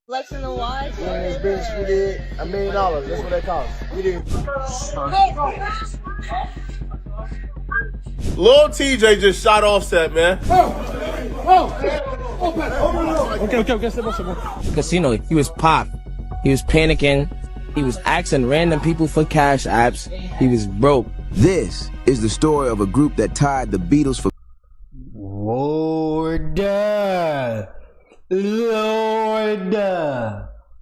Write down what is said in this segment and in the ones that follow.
Flexing the watch. In this bitch, we did $1 million. That's what that cost. We did. Lil TJay just shot Offset, man. Okay, Casino, he was popped. He was panicking. He was asking random people for cash apps. He was broke. This is the story of a group that tied the Beatles for... Lord,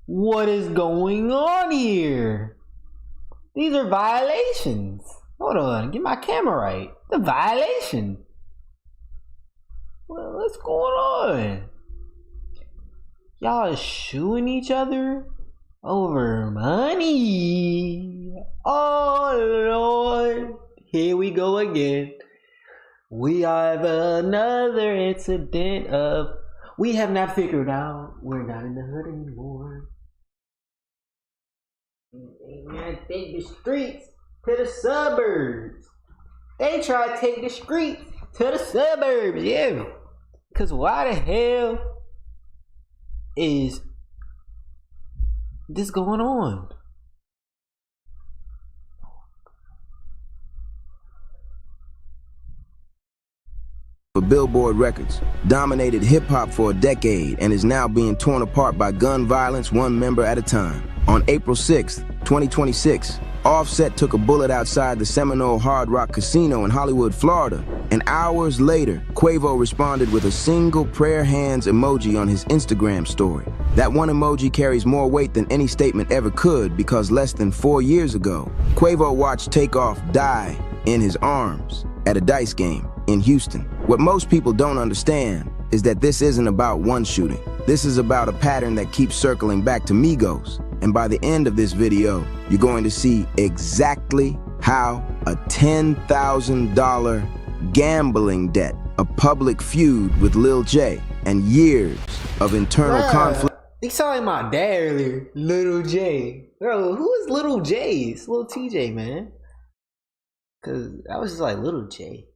what is going on here? These are violations. Hold on, get my camera right. The violation. Well, what's going on? Y'all are shooing each other over money. Oh Lord, here we go again. We have another incident of we have not figured out we're not in the hood anymore. They gotta take the streets to the suburbs. They try to take the streets to the suburbs, yeah. Cause why the hell is this going on? For Billboard Records, dominated hip-hop for a decade and is now being torn apart by gun violence one member at a time. On April 6, 2026, Offset took a bullet outside the Seminole Hard Rock Casino in Hollywood, Florida, and hours later, Quavo responded with a single prayer hands emoji on his Instagram story. That one emoji carries more weight than any statement ever could because less than 4 years ago, Quavo watched Takeoff die in his arms at a dice game in Houston. What most people don't understand is that this isn't about one shooting. This is about a pattern that keeps circling back to Migos. And by the end of this video, you're going to see exactly how a $10,000 gambling debt, a public feud with Lil J, and years of internal conflict. He sounded like my dad earlier. Little J. Bro, who is Little J? It's Lil TJay, man. Cause I was just like Little J.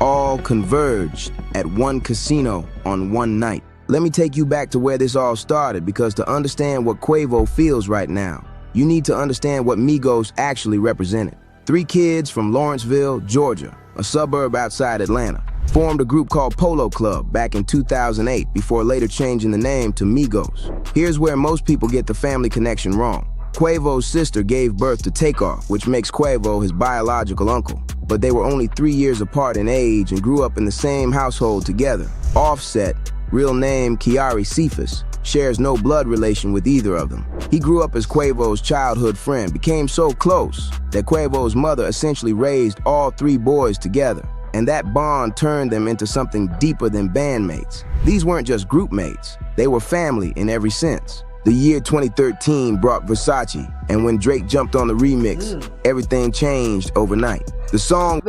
All converged at one casino on one night. Let me take you back to where this all started, because to understand what Quavo feels right now, you need to understand what Migos actually represented. 3 kids from Lawrenceville, Georgia, a suburb outside Atlanta, formed a group called Polo Club back in 2008 before later changing the name to Migos. Here's where most people get the family connection wrong. Quavo's sister gave birth to Takeoff, which makes Quavo his biological uncle. But they were only 3 years apart in age and grew up in the same household together. Offset, real name Kiari Cephas, shares no blood relation with either of them. He grew up as Quavo's childhood friend, became so close that Quavo's mother essentially raised all 3 boys together. And that bond turned them into something deeper than bandmates. These weren't just group mates, they were family in every sense. The year 2013 brought Versace, and when Drake jumped on the remix, everything changed overnight. The song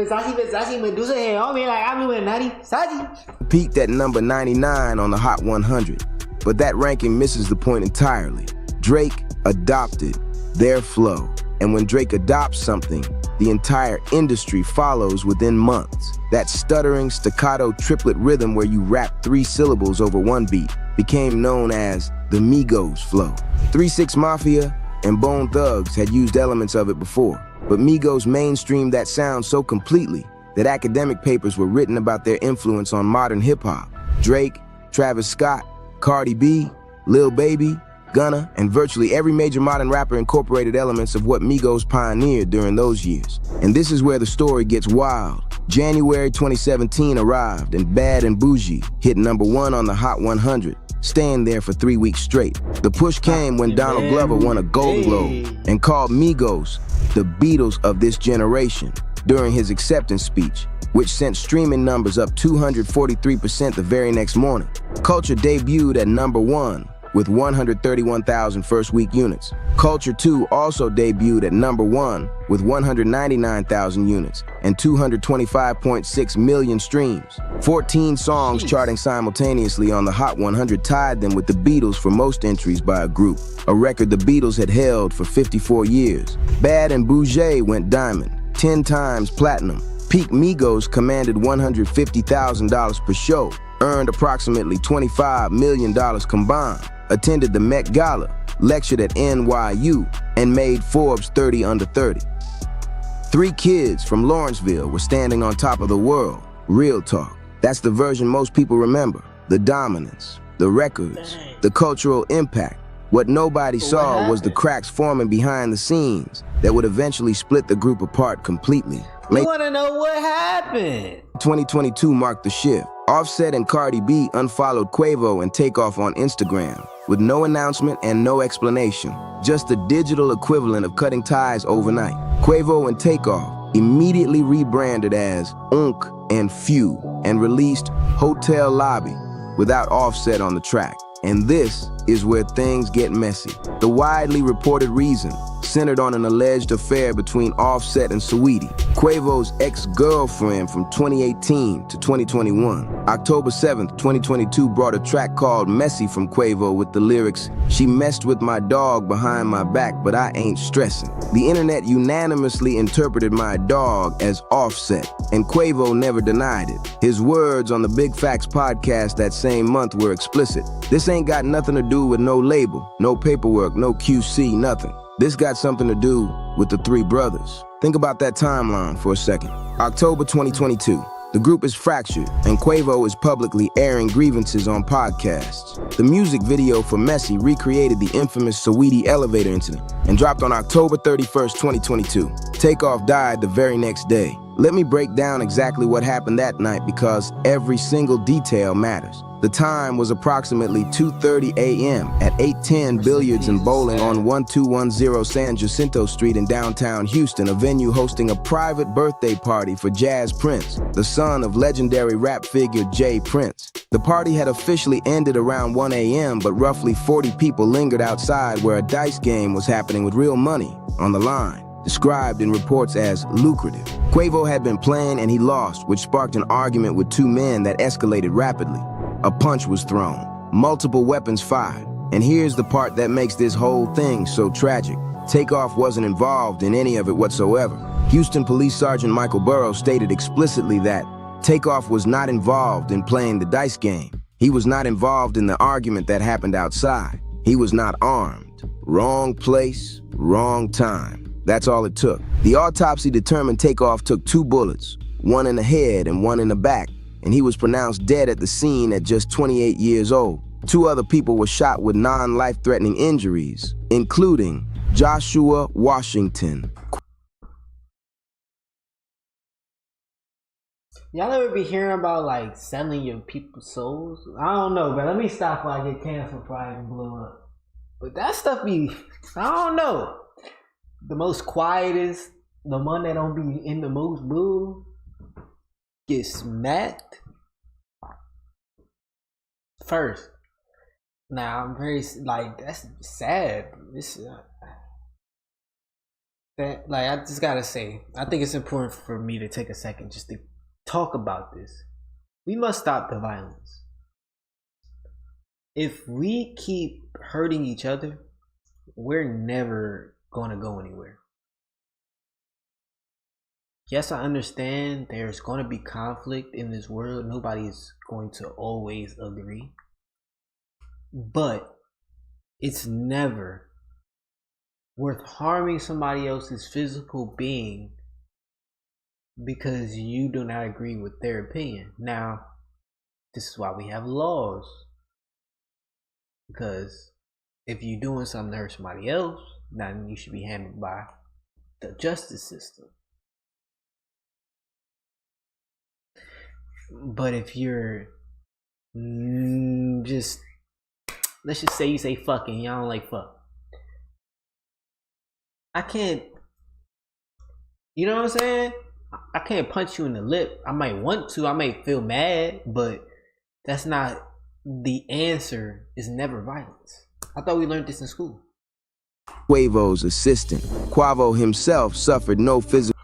peaked at number 99 on the Hot 100, but that ranking misses the point entirely. Drake adopted their flow, and when Drake adopts something, the entire industry follows within months. That stuttering staccato triplet rhythm where you rap 3 syllables over one beat became known as the Migos flow. 3 6 Mafia and Bone Thugs had used elements of it before, but Migos mainstreamed that sound so completely that academic papers were written about their influence on modern hip-hop. Drake, Travis Scott, Cardi B, Lil Baby, Gunna, and virtually every major modern rapper incorporated elements of what Migos pioneered during those years. And this is where the story gets wild. January 2017 arrived and Bad and Bougie hit number 1 on the Hot 100, staying there for 3 weeks straight. The push came when Donald Glover won a Golden Globe and called Migos the Beatles of this generation during his acceptance speech, which sent streaming numbers up 243% the very next morning. Culture debuted at number 1 with 131,000 first-week units. Culture 2 also debuted at number 1 with 199,000 units and 225.6 million streams. 14 songs charting simultaneously on the Hot 100 tied them with the Beatles for most entries by a group, a record the Beatles had held for 54 years. Bad and Bougie went diamond, 10 times platinum, Peak Migos commanded $150,000 per show, earned approximately $25 million combined, attended the Met Gala, lectured at NYU, and made Forbes 30 Under 30. 3 kids from Lawrenceville were standing on top of the world. Real talk. That's the version most people remember. The dominance, the records, the cultural impact. What nobody saw was the cracks forming behind the scenes that would eventually split the group apart completely. We want to know what happened. 2022 marked the shift. Offset and Cardi B unfollowed Quavo and Takeoff on Instagram with no announcement and no explanation, just the digital equivalent of cutting ties overnight. Quavo and Takeoff immediately rebranded as Unk and Few and released Hotel Lobby without Offset on the track. And this is where things get messy. The widely reported reason centered on an alleged affair between Offset and Saweetie, Quavo's ex-girlfriend from 2018 to 2021. October 7th, 2022 brought a track called Messy from Quavo with the lyrics, "She messed with my dog behind my back, but I ain't stressing." The internet unanimously interpreted my dog as Offset, and Quavo never denied it. His words on the Big Facts podcast that same month were explicit. "This ain't got nothing to do with no label, no paperwork, no QC, nothing. This got something to do with the 3 brothers." Think about that timeline for a second. October 2022. The group is fractured, and Quavo is publicly airing grievances on podcasts. The music video for Messy recreated the infamous Saweetie elevator incident and dropped on October 31st, 2022. Takeoff died the very next day. Let me break down exactly what happened that night because every single detail matters. The time was approximately 2:30 a.m. at 810 Billiards and Bowling on 1210 San Jacinto Street in downtown Houston, a venue hosting a private birthday party for Jazz Prince, the son of legendary rap figure Jay Prince. The party had officially ended around 1 a.m., but roughly 40 people lingered outside where a dice game was happening with real money on the line, described in reports as lucrative. Quavo had been playing and he lost, which sparked an argument with 2 men that escalated rapidly. A punch was thrown, multiple weapons fired, and here's the part that makes this whole thing so tragic. Takeoff wasn't involved in any of it whatsoever. Houston Police Sergeant Michael Burrows stated explicitly that Takeoff was not involved in playing the dice game. He was not involved in the argument that happened outside. He was not armed. Wrong place, wrong time. That's all it took. The autopsy determined Takeoff took 2 bullets, one in the head and one in the back, and he was pronounced dead at the scene at just 28 years old. 2 other people were shot with non-life-threatening injuries, including Joshua Washington. Y'all ever be hearing about like selling your people's souls? I don't know, but let me stop before I get canceled before I even blow up. But that stuff be, I don't know. The most quietest, the one that don't be in the most boo, get smacked first. Now I'm very like that's sad. This that like I just gotta say, I think it's important for me to take a second just to talk about this. We must stop the violence. If we keep hurting each other, we're never gonna go anywhere. Yes, I understand there's going to be conflict in this world. Nobody's going to always agree. But it's never worth harming somebody else's physical being because you do not agree with their opinion. Now, this is why we have laws. Because if you're doing something to hurt somebody else, then you should be handled by the justice system. But if you're just, let's just say you say fucking, y'all don't like fuck. I can't, you know what I'm saying? I can't punch you in the lip. I might want to, I might feel mad, but that's not the answer. Is never violence. I thought we learned this in school. Quavo's assistant, Quavo himself suffered no physical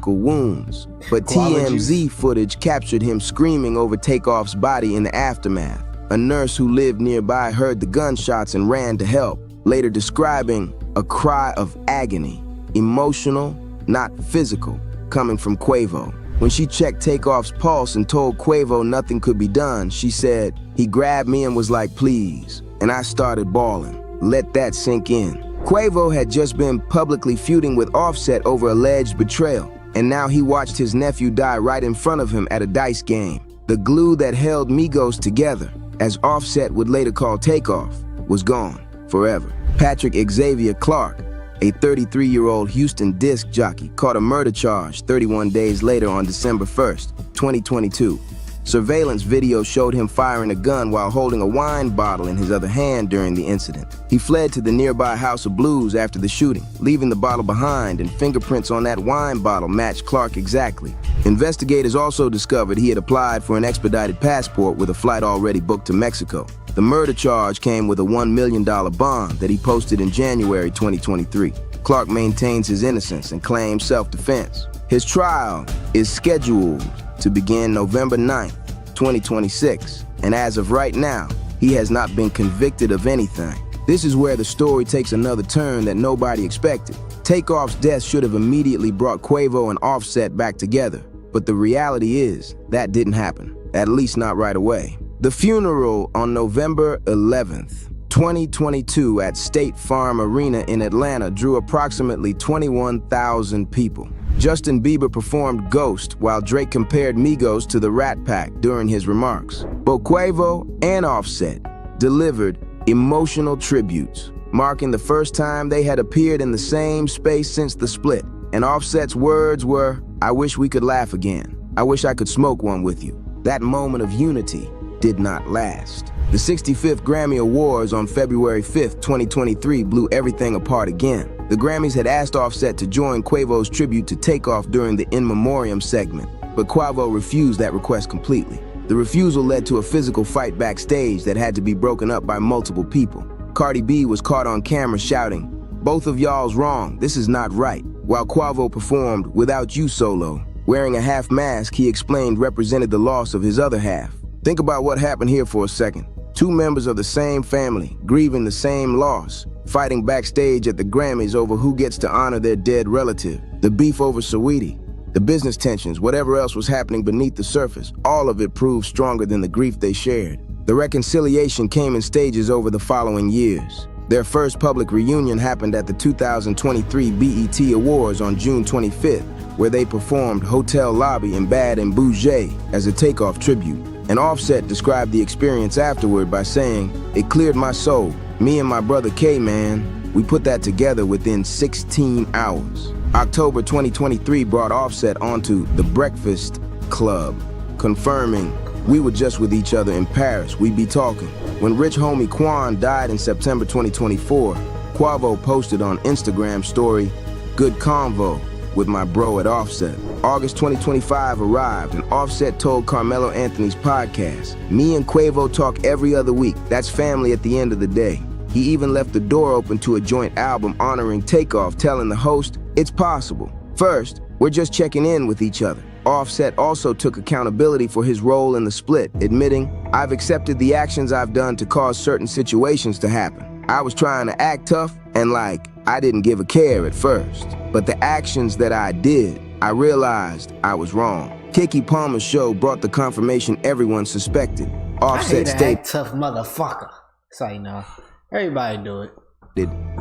wounds, but TMZ footage captured him screaming over Takeoff's body in the aftermath. A nurse who lived nearby heard the gunshots and ran to help, later describing a cry of agony, emotional, not physical. coming from Quavo. When she checked Takeoff's pulse and told Quavo nothing could be done, she said, "He grabbed me and was like, please." And I started bawling. Let that sink in. Quavo had just been publicly feuding with Offset over alleged betrayal, and now he watched his nephew die right in front of him at a dice game. The glue that held Migos together, as Offset would later call Takeoff, was gone forever. Patrick Xavier Clark, a 33-year-old Houston disc jockey, caught a murder charge 31 days later on December 1st, 2022. Surveillance video showed him firing a gun while holding a wine bottle in his other hand during the incident. He fled to the nearby House of Blues after the shooting, leaving the bottle behind, and fingerprints on that wine bottle matched Clark exactly. Investigators also discovered he had applied for an expedited passport with a flight already booked to Mexico. The murder charge came with a $1 million bond that he posted in January 2023. Clark maintains his innocence and claims self-defense. His trial is scheduled to begin November 9th, 2026, and as of right now, he has not been convicted of anything. This is where the story takes another turn that nobody expected. Takeoff's death should have immediately brought Quavo and Offset back together, but the reality is that didn't happen, at least not right away. The funeral on November 11th, 2022 at State Farm Arena in Atlanta drew approximately 21,000 people. Justin Bieber performed Ghost while Drake compared Migos to the Rat Pack during his remarks. Both Quavo and Offset delivered emotional tributes, marking the first time they had appeared in the same space since the split. And Offset's words were, "I wish we could laugh again. I wish I could smoke one with you." That moment of unity did not last. The 65th Grammy Awards on February 5th, 2023 blew everything apart again. The Grammys had asked Offset to join Quavo's tribute to Takeoff during the In Memoriam segment, but Quavo refused that request completely. The refusal led to a physical fight backstage that had to be broken up by multiple people. Cardi B was caught on camera shouting, "Both of y'all's wrong, this is not right," while Quavo performed Without You solo. Wearing a half mask he explained represented the loss of his other half. Think about what happened here for a second. Two members of the same family, grieving the same loss, fighting backstage at the Grammys over who gets to honor their dead relative. The beef over Saweetie, the business tensions, whatever else was happening beneath the surface, all of it proved stronger than the grief they shared. The reconciliation came in stages over the following years. Their first public reunion happened at the 2023 BET Awards on June 25th, where they performed Hotel Lobby in Bad and Bougie as a Takeoff tribute. And Offset described the experience afterward by saying, "It cleared my soul. Me and my brother K, man, we put that together within 16 hours. October 2023 brought Offset onto The Breakfast Club, confirming, "We were just with each other in Paris, we be talking." When rich homie Quan died in September 2024, Quavo posted on Instagram story, "Good convo with my bro at Offset." August 2025 arrived and Offset told Carmelo Anthony's podcast, "Me and Quavo talk every other week. That's family at the end of the day." He even left the door open to a joint album honoring Takeoff, telling the host, "It's possible. First, we're just checking in with each other." Offset also took accountability for his role in the split, admitting, "I've accepted the actions I've done to cause certain situations to happen. I was trying to act tough and I didn't give a care at first. But the actions that I did, I realized I was wrong." Keke Palmer's show brought the confirmation everyone suspected. Offset stayed tough motherfucker. So you know, everybody do it.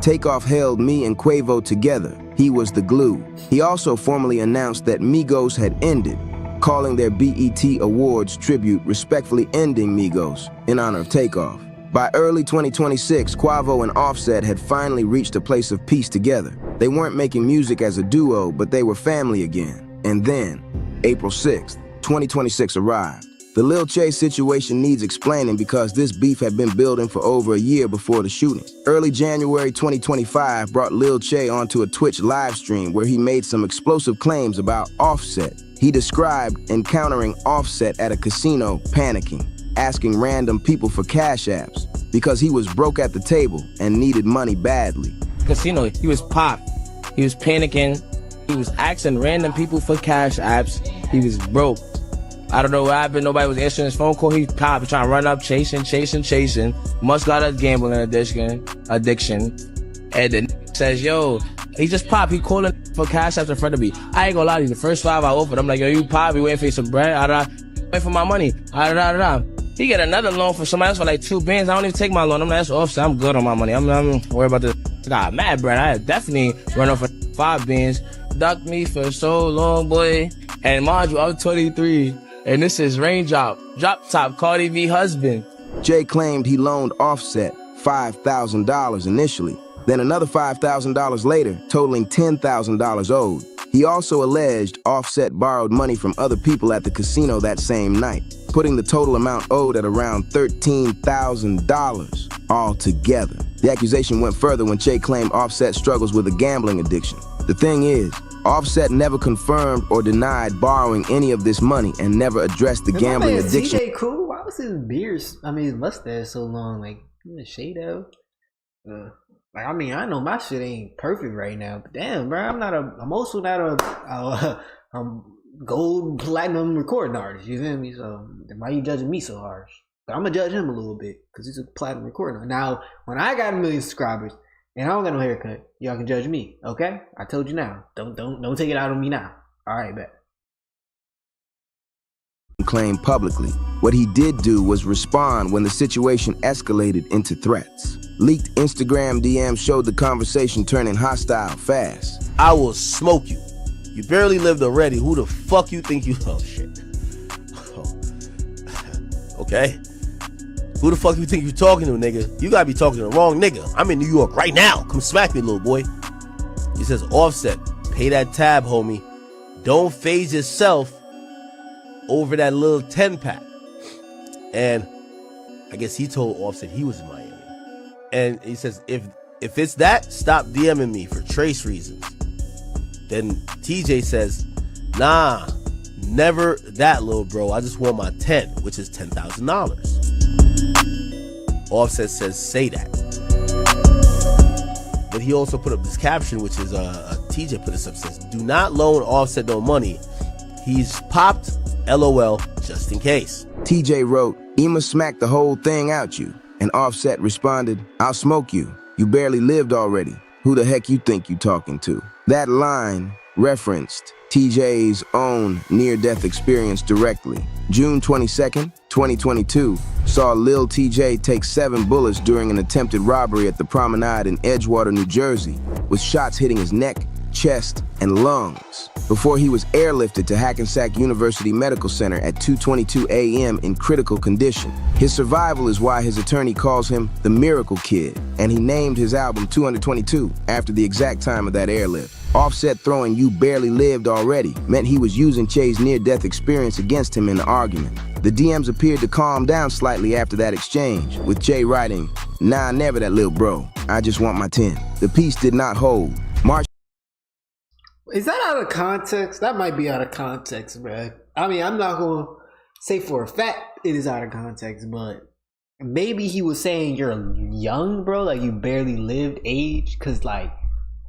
Takeoff held me and Quavo together. He was the glue. He also formally announced that Migos had ended, calling their BET Awards tribute respectfully ending Migos in honor of Takeoff. By early 2026, Quavo and Offset had finally reached a place of peace together. They weren't making music as a duo, but they were family again. And then, April 6th, 2026 arrived. The Lil TJAY situation needs explaining because this beef had been building for over a year before the shooting. Early January 2025 brought Lil TJAY onto a Twitch live stream where he made some explosive claims about Offset. He described encountering Offset at a casino panicking, asking random people for cash apps because he was broke at the table and needed money badly. Casino, he was popped. He was panicking. He was asking random people for cash apps. He was broke. I don't know what happened. Nobody was answering his phone call. He popped, trying to run up, chasing. Must got a gambling addiction. And then says, "Yo, he just popped. He calling for cash apps in front of me. I ain't gonna lie to you. The first 5 I opened, I'm like, yo, you probably waiting for some bread. Wait for my money. He get another loan for somebody else for like 2 bands. I don't even take my loan. I'm like, that's offset. I'm good on my money. I'm worried about this. I got mad bread. I definitely run off for 5 bands. Ducked me for so long, boy. And mind you, I'm 23. And this is Raindrop. Drop top, Cardi B husband. Jay claimed he loaned Offset $5,000 initially, then another $5,000 later, totaling $10,000 owed. He also alleged Offset borrowed money from other people at the casino that same night, putting the total amount owed at around $13,000 altogether. The accusation went further when Jay claimed Offset struggles with a gambling addiction. The thing is, Offset never confirmed or denied borrowing any of this money and never addressed the gambling addiction. TJ cool? Why was his beard, his mustache so long? Like, in the shade of? Like, I mean, I know my shit ain't perfect right now, but damn, bro, I'm also not a gold platinum recording artist, you feel me? So why you judging me so harsh? But I'm gonna judge him a little bit, because he's a platinum recording artist. Now, when I got 1 million subscribers, and I don't got no haircut, y'all can judge me, okay? I told you now. Don't take it out on me now. Alright, bet. Claimed publicly. What he did do was respond when the situation escalated into threats. Leaked Instagram DMs showed the conversation turning hostile fast. I will smoke you. You barely lived already. Who the fuck you think you... Oh, shit. Okay. Who the fuck you think you talking to, nigga? You gotta be talking to the wrong nigga. I'm in New York right now. Come smack me, little boy. He says, Offset, pay that tab, homie. Don't phase yourself over that little 10-pack. And I guess he told Offset he was in Miami. And he says, if it's that, stop DMing me for trace reasons. Then TJ says, nah, never that, little bro. I just want my 10, which is $10,000. Offset says, say that. But he also put up this caption, which is TJ put this up, says, do not loan Offset no money. He's popped, LOL, just in case. TJ wrote, I'ma smack the whole thing out you. And Offset responded, I'll smoke you. You barely lived already. Who the heck you think you talking to? That line referenced TJ's own near-death experience directly. June 22nd, 2022, saw LIL TJAY take 7 bullets during an attempted robbery at the Promenade in Edgewater, New Jersey, with shots hitting his neck, chest, and lungs, before he was airlifted to Hackensack University Medical Center at 2:22 a.m. in critical condition. His survival is why his attorney calls him the Miracle Kid, and he named his album 222 after the exact time of that airlift. Offset throwing "You barely lived already" meant he was using Che's near-death experience against him in the argument. The DMs appeared to calm down slightly after that exchange, with Che writing, "Nah, never that little bro. I just want my 10." The piece did not hold. Is that out of context? That might be out of context, bruh. I mean, I'm not going to say for a fact it is out of context, but maybe he was saying you're young, bro, like you barely lived age, because, like,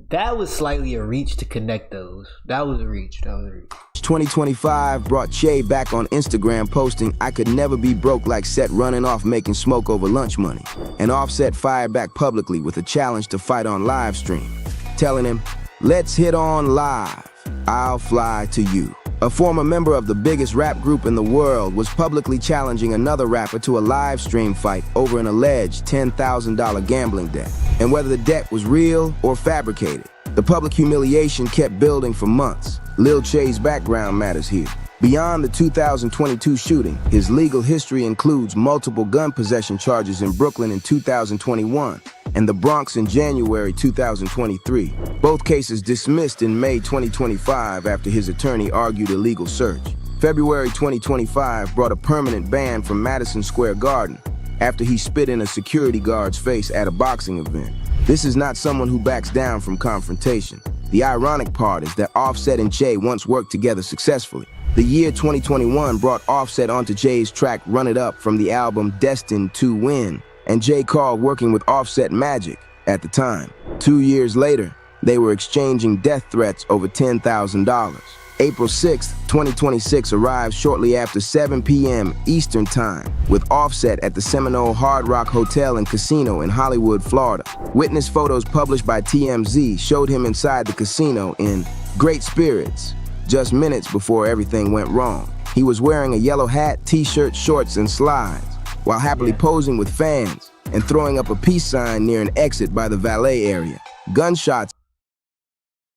that was slightly a reach to connect those. That was a reach. 2025 brought Che back on Instagram posting, "I could never be broke like Set running off making smoke over lunch money." And Offset fired back publicly with a challenge to fight on live stream, telling him, "Let's hit on live. I'll fly to you." A former member of the biggest rap group in the world was publicly challenging another rapper to a live stream fight over an alleged $10,000 gambling debt. And whether the debt was real or fabricated, the public humiliation kept building for months. Lil Che's background matters here. Beyond the 2022 shooting, his legal history includes multiple gun possession charges in Brooklyn in 2021 and the Bronx in January 2023. Both cases dismissed in May 2025 after his attorney argued a legal search. February 2025 brought a permanent ban from Madison Square Garden after he spit in a security guard's face at a boxing event. This is not someone who backs down from confrontation. The ironic part is that Offset and Che once worked together successfully. The year 2021 brought Offset onto Che's track Run It Up from the album Destined to Win, and Che called working with Offset magic at the time. 2 years later, they were exchanging death threats over $10,000. April 6, 2026 arrived shortly after 7 p.m. Eastern Time, with Offset at the Seminole Hard Rock Hotel and Casino in Hollywood, Florida. Witness photos published by TMZ showed him inside the casino in great spirits, just minutes before everything went wrong. He was wearing a yellow hat, t-shirt, shorts, and slides, while happily posing with fans and throwing up a peace sign near an exit by the valet area. Gunshots.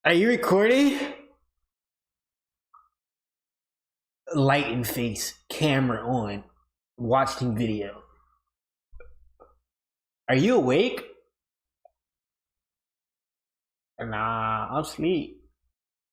Are you recording? Light in face, camera on, watching video. Are you awake? Nah, I'm asleep.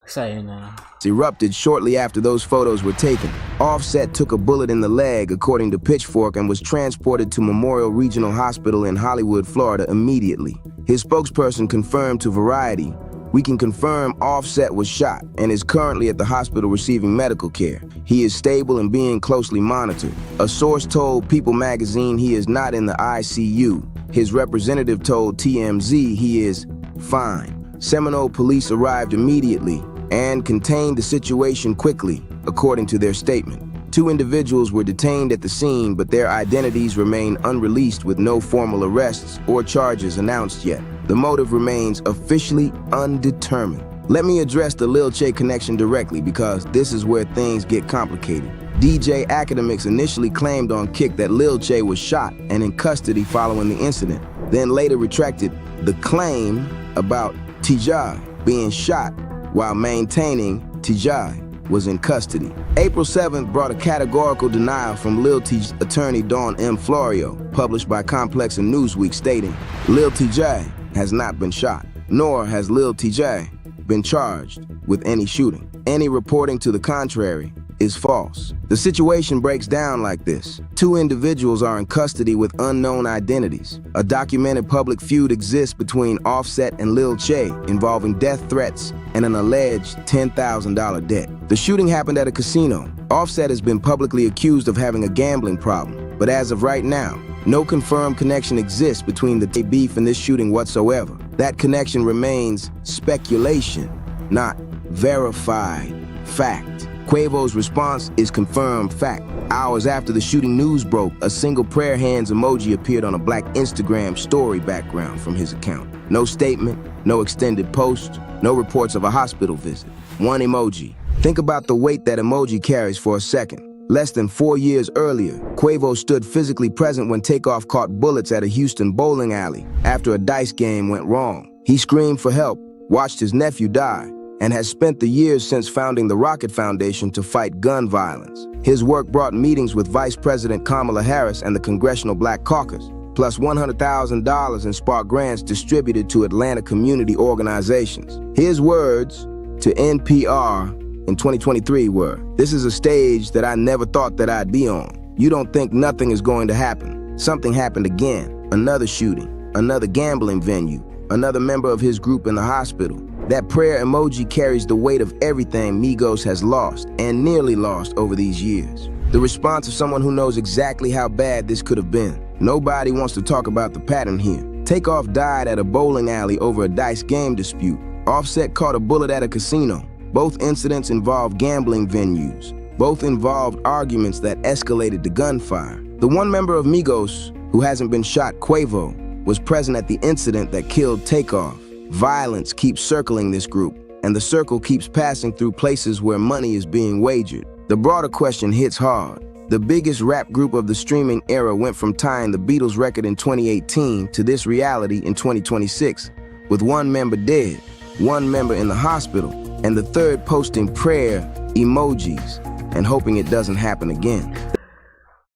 Say nah. Erupted shortly after those photos were taken. Offset took a bullet in the leg, according to Pitchfork, and was transported to Memorial Regional Hospital in Hollywood, Florida immediately. His spokesperson confirmed to Variety, "We can confirm Offset was shot and is currently at the hospital receiving medical care. He is stable and being closely monitored." A source told People magazine he is not in the ICU. His representative told TMZ he is fine. Seminole police arrived immediately and contained the situation quickly, according to their statement. 2 individuals were detained at the scene, but their identities remain unreleased with no formal arrests or charges announced yet. The motive remains officially undetermined. Let me address the LIL TJAY connection directly because this is where things get complicated. DJ Academics initially claimed on Kick that LIL TJAY was shot and in custody following the incident, then later retracted the claim about TJAY being shot while maintaining TJAY was in custody. April 7th brought a categorical denial from LIL TJAY's attorney Dawn M. Florio, published by Complex and Newsweek, stating, "LIL TJAY has not been shot, nor has LIL TJAY been charged with any shooting. Any reporting to the contrary is false." The situation breaks down like this. 2 individuals are in custody with unknown identities. A documented public feud exists between Offset and LIL TJAY involving death threats and an alleged $10,000 debt. The shooting happened at a casino. Offset has been publicly accused of having a gambling problem, but as of right now, no confirmed connection exists between the beef and this shooting whatsoever. That connection remains speculation, not verified fact. Quavo's response is confirmed fact. Hours after the shooting news broke, a single prayer hands emoji appeared on a black Instagram story background from his account. No statement, no extended post, no reports of a hospital visit. 1 emoji. Think about the weight that emoji carries for a second. Less than 4 years earlier, Quavo stood physically present when Takeoff caught bullets at a Houston bowling alley after a dice game went wrong. He screamed for help, watched his nephew die, and has spent the years since founding the Rocket Foundation to fight gun violence. His work brought meetings with Vice President Kamala Harris and the Congressional Black Caucus, plus $100,000 in spark grants distributed to Atlanta community organizations. His words to NPR in 2023 were, "This is a stage that I never thought that I'd be on. You don't think nothing is going to happen. Something happened again. Another shooting, another gambling venue, another member of his group in the hospital." That prayer emoji carries the weight of everything Migos has lost and nearly lost over these years. The response of someone who knows exactly how bad this could have been. Nobody wants to talk about the pattern here. Takeoff died at a bowling alley over a dice game dispute. Offset caught a bullet at a casino. Both incidents involved gambling venues. Both involved arguments that escalated to gunfire. The one member of Migos who hasn't been shot, Quavo, was present at the incident that killed Takeoff. Violence keeps circling this group, and the circle keeps passing through places where money is being wagered. The broader question hits hard. The biggest rap group of the streaming era went from tying the Beatles record in 2018 to this reality in 2026, with 1 member dead, 1 member in the hospital, and the 3rd posting prayer emojis and hoping it doesn't happen again.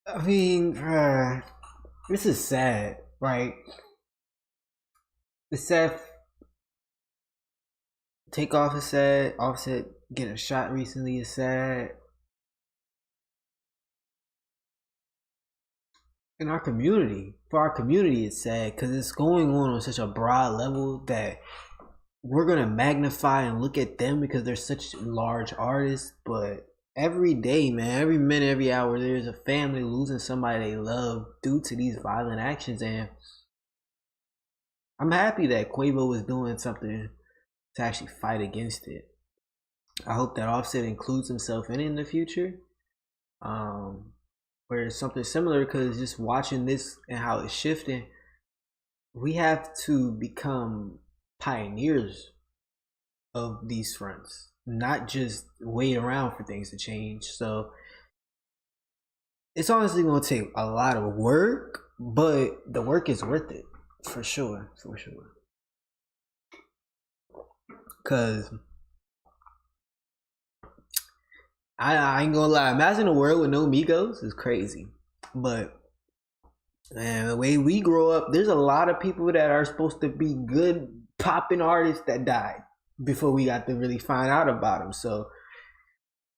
I mean, this is sad, right? It's sad. Takeoff is sad. Offset getting shot recently is sad. In our community, for our community, it's sad because it's going on such a broad level that we're gonna magnify and look at them because they're such large artists. But every day, man, every minute, every hour, there's a family losing somebody they love due to these violent actions. And I'm happy that Quavo is doing something to actually fight against it. I hope that Offset includes himself in the future, where it's something similar, because just watching this and how it's shifting, we have to become pioneers of these fronts, not just wait around for things to change. So it's honestly going to take a lot of work, but the work is worth it for sure, Cause I ain't gonna lie, imagine a world with no Migos is crazy. But man, the way we grow up, there's a lot of people that are supposed to be good popping artists that died before we got to really find out about them. So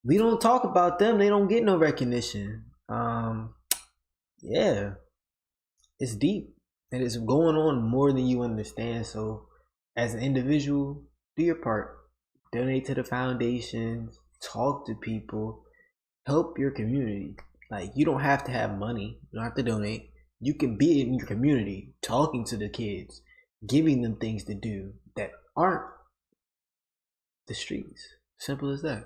we don't talk about them, they don't get no recognition. Yeah, it's deep and it's going on more than you understand. So as an individual, do your part. Donate to the foundations, talk to people, help your community. Like, you don't have to have money, you don't have to donate. You can be in your community, talking to the kids, giving them things to do that aren't the streets. Simple as that.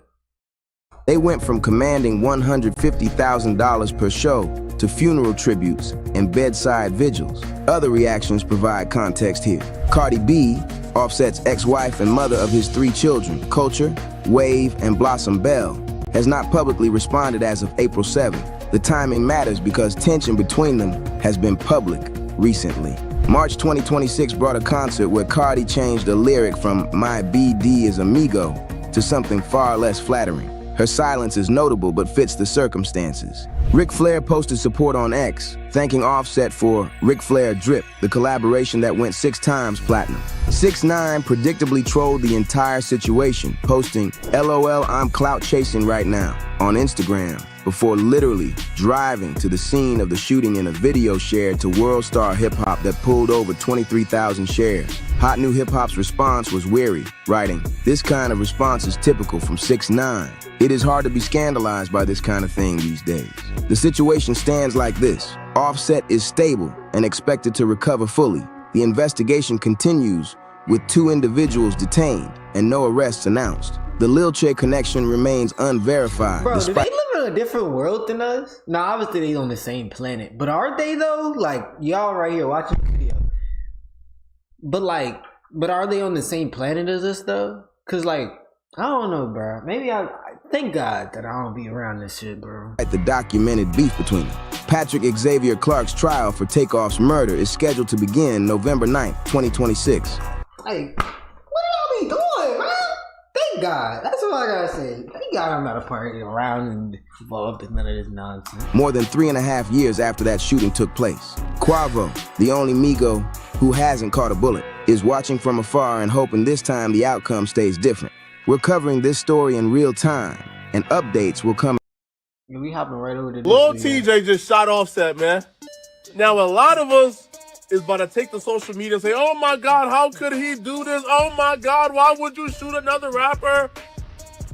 They went from commanding $150,000 per show to funeral tributes and bedside vigils. Other reactions provide context here. Cardi B, Offset's ex-wife and mother of his 3 children, Culture, Wave, and Blossom Bell, has not publicly responded as of April 7th. The timing matters because tension between them has been public recently. March 2026 brought a concert where Cardi changed a lyric from "My BD is amigo" to something far less flattering. Her silence is notable but fits the circumstances. Ric Flair posted support on X, thanking Offset for Ric Flair Drip, the collaboration that went 6 times platinum. 6ix9ine predictably trolled the entire situation, posting "LOL, I'm clout chasing right now" on Instagram, before literally driving to the scene of the shooting in a video shared to World Star Hip Hop that pulled over 23,000 shares. Hot New Hip Hop's response was weary, writing, "This kind of response is typical from 6ix9ine. It is hard to be scandalized by this kind of thing these days. The situation stands like this. Offset is stable and expected to recover fully. The investigation continues with 2 individuals detained and no arrests announced. The LIL TJAY connection remains unverified." Bro, do they live in a different world than us? Now, obviously they on the same planet, but are they though? Like, y'all right here watching the video. But are they on the same planet as us though? Cause like, I don't know, bro. Maybe I thank God that I don't be around this shit, bro. The documented beef between them. Patrick Xavier Clark's trial for Takeoff's murder is scheduled to begin November 9th, 2026. Like, what y'all be doing, man? Thank God. That's what I gotta say. Thank God I'm not a party around and involved in none of this nonsense. More than 3.5 years after that shooting took place, Quavo, the only Migo who hasn't caught a bullet, is watching from afar and hoping this time the outcome stays different. We're covering this story in real time, and updates will come. We hopping right over to this. LIL TJAY just shot Offset, man. Now, a lot of us is about to take to social media and say, "Oh my God, how could he do this? Oh my God, why would you shoot another rapper?"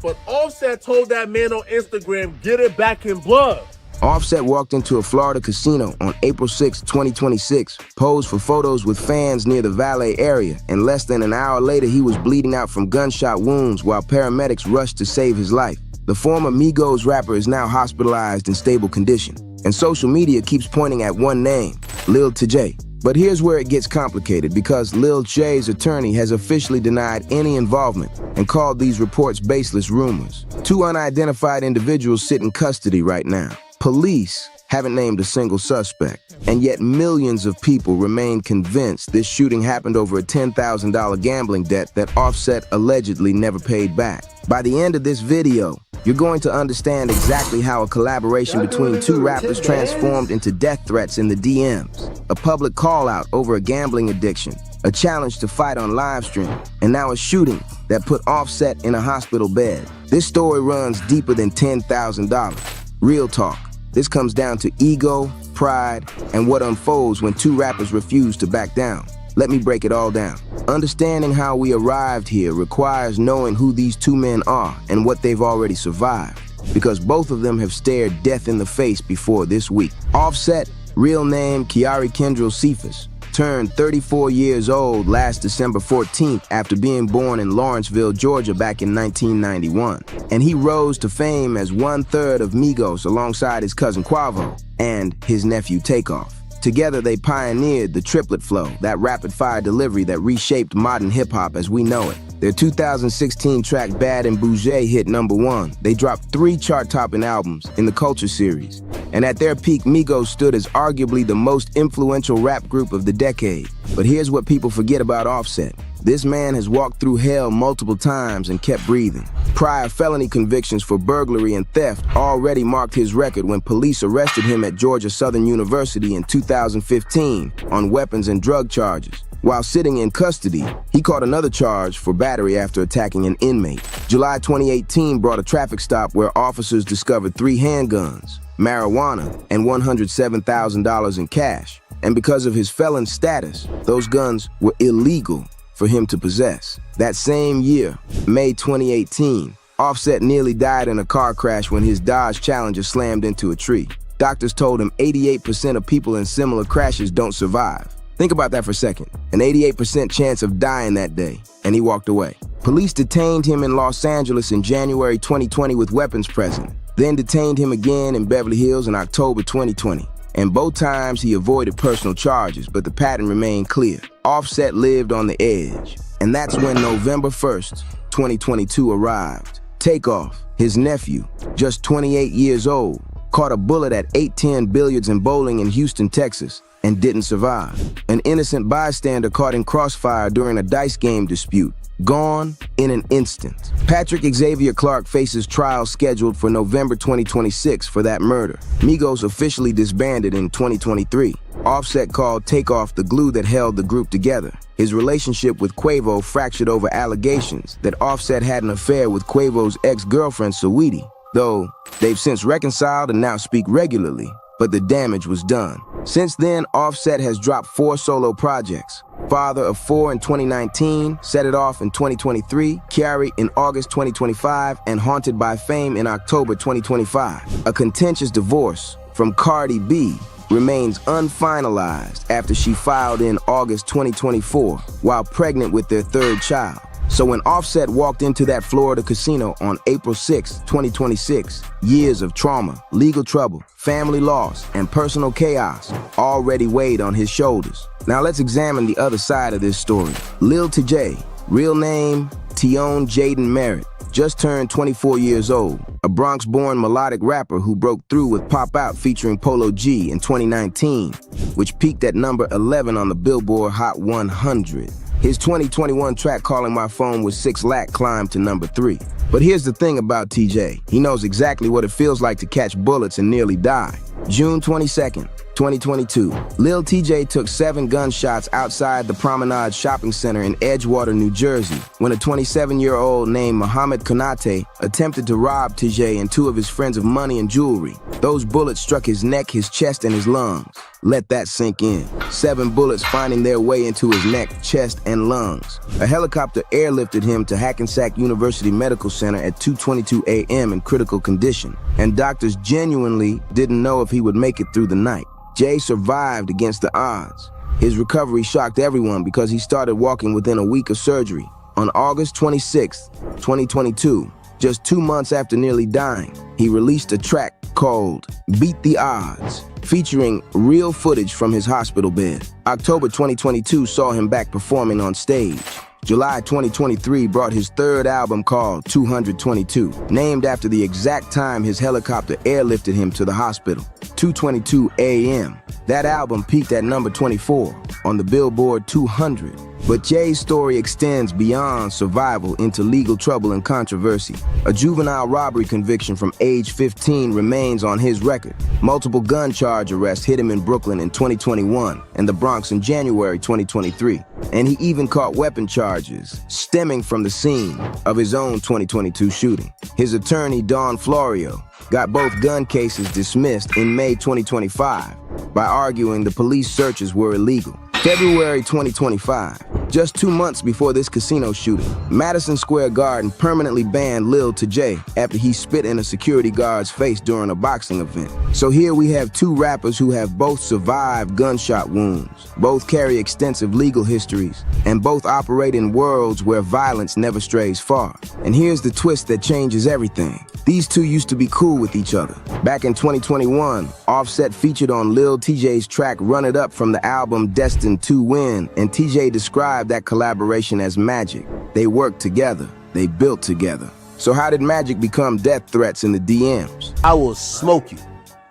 But Offset told that man on Instagram, "Get it back in blood." Offset walked into a Florida casino on April 6, 2026, posed for photos with fans near the valet area, and less than an hour later he was bleeding out from gunshot wounds while paramedics rushed to save his life. The former Migos rapper is now hospitalized in stable condition, and social media keeps pointing at one name, LIL TJAY. But here's where it gets complicated, because LIL TJAY's attorney has officially denied any involvement and called these reports baseless rumors. 2 unidentified individuals sit in custody right now. Police haven't named a single suspect, and yet millions of people remain convinced this shooting happened over a $10,000 gambling debt that Offset allegedly never paid back. By the end of this video, you're going to understand exactly how a collaboration between 2 rappers transformed into death threats in the DMs, a public call-out over a gambling addiction, a challenge to fight on livestream, and now a shooting that put Offset in a hospital bed. This story runs deeper than $10,000. Real talk. This comes down to ego, pride, and what unfolds when 2 rappers refuse to back down. Let me break it all down. Understanding how we arrived here requires knowing who these 2 men are and what they've already survived, because both of them have stared death in the face before this week. Offset, real name Kiari Kendrell Cephas, turned 34 years old last December 14th after being born in Lawrenceville, Georgia back in 1991. And he rose to fame as 1/3 of Migos alongside his cousin Quavo and his nephew Takeoff. Together, they pioneered the triplet flow, that rapid-fire delivery that reshaped modern hip-hop as we know it. Their 2016 track Bad and Bougé hit #1. They dropped 3 chart-topping albums in the Culture series. And at their peak, Migos stood as arguably the most influential rap group of the decade. But here's what people forget about Offset. This man has walked through hell multiple times and kept breathing. Prior felony convictions for burglary and theft already marked his record when police arrested him at Georgia Southern University in 2015 on weapons and drug charges. While sitting in custody, he caught another charge for battery after attacking an inmate. July 2018 brought a traffic stop where officers discovered 3 handguns, marijuana, and $107,000 in cash. And because of his felon status, those guns were illegal for him to possess. That same year, May 2018, Offset nearly died in a car crash when his Dodge Challenger slammed into a tree. Doctors told him 88% of people in similar crashes don't survive. Think about that for a second. An 88% chance of dying that day, and he walked away. Police detained him in Los Angeles in January 2020 with weapons present, then detained him again in Beverly Hills in October 2020. And both times he avoided personal charges, but the pattern remained clear. Offset lived on the edge. And that's when November 1st, 2022 arrived. Takeoff, his nephew, just 28 years old, caught a bullet at 810 Billiards and Bowling in Houston, Texas, and didn't survive. An innocent bystander caught in crossfire during a dice game dispute, gone in an instant. Patrick Xavier Clark faces trial scheduled for November 2026 for that murder. Migos officially disbanded in 2023. Offset called Takeoff the glue that held the group together. His relationship with Quavo fractured over allegations that Offset had an affair with Quavo's ex-girlfriend Saweetie, though they've since reconciled and now speak regularly, but the damage was done. Since then, Offset has dropped 4 solo projects. Father of 4 in 2019, Set It Off in 2023, Carrie in August 2025, and Haunted by Fame in October 2025. A contentious divorce from Cardi B remains unfinalized after she filed in August 2024 while pregnant with their 3rd child. So when Offset walked into that Florida casino on April 6, 2026, years of trauma, legal trouble, family loss, and personal chaos already weighed on his shoulders. Now let's examine the other side of this story. LIL TJAY, real name Tion Jaden Merritt, just turned 24 years old, a Bronx-born melodic rapper who broke through with Pop Out featuring Polo G in 2019, which peaked at number 11 on the Billboard Hot 100. His 2021 track Calling My Phone with 6 Lack climbed to number 3. But here's the thing about TJ. He knows exactly what it feels like to catch bullets and nearly die. June 22nd, 2022, LIL TJAY took 7 gunshots outside the Promenade Shopping Center in Edgewater, New Jersey, when a 27-year-old named Mohammed Konate attempted to rob TJAY and 2 of his friends of money and jewelry. Those bullets struck his neck, his chest, and his lungs. Let that sink in. 7 bullets finding their way into his neck, chest, and lungs. A helicopter airlifted him to Hackensack University Medical Center at 2:22 a.m. in critical condition, and doctors genuinely didn't know if he would make it through the night. Jay survived against the odds. His recovery shocked everyone because he started walking within a week of surgery. On August 26, 2022, just 2 months after nearly dying, he released a track called Beat the Odds, featuring real footage from his hospital bed. October 2022 saw him back performing on stage. July 2023 brought his 3rd album called 222, named after the exact time his helicopter airlifted him to the hospital, 2:22 a.m. That album peaked at number 24 on the Billboard 200. But Jay's story extends beyond survival into legal trouble and controversy. A juvenile robbery conviction from age 15 remains on his record. Multiple gun charge arrests hit him in Brooklyn in 2021 and the Bronx in January 2023. And he even caught weapon charges stemming from the scene of his own 2022 shooting. His attorney, Don Florio, got both gun cases dismissed in May 2025 by arguing the police searches were illegal. February 2025, just 2 months before this casino shooting, Madison Square Garden permanently banned LIL TJAY after he spit in a security guard's face during a boxing event. So here we have 2 rappers who have both survived gunshot wounds, both carry extensive legal histories, and both operate in worlds where violence never strays far. And here's the twist that changes everything. These two used to be cool with each other. Back in 2021, Offset featured on LIL TJay's track Run It Up from the album Destined to Win, and TJ described that collaboration as magic. They worked together, they built together. So how did magic become death threats in the DMs? I will smoke you.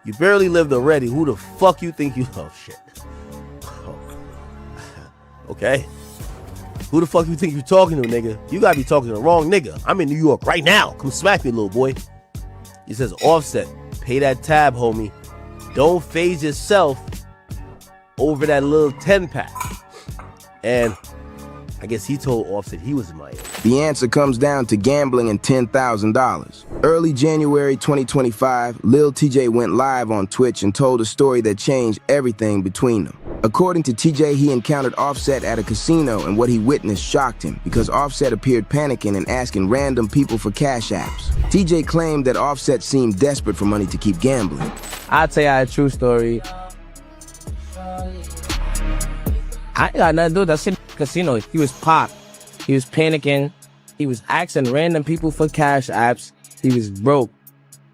You barely lived already. Who the fuck you think you... Oh, shit. Okay. Who the fuck you think you talking to, nigga? You gotta be talking to the wrong nigga. I'm in New York right now. Come smack me, little boy. He says, Offset, pay that tab, homie. Don't phase yourself over that little 10-pack. And I guess he told Offset he was in Miami. The answer comes down to gambling and $10,000. Early January 2025, LIL TJay went live on Twitch and told a story that changed everything between them. According to TJ, he encountered Offset at a casino, and what he witnessed shocked him because Offset appeared panicking and asking random people for cash apps. TJ claimed that Offset seemed desperate for money to keep gambling. I'll tell you a true story. I ain't got nothing to do with that shit. Casino. He was popped. He was panicking. He was asking random people for cash apps. He was broke.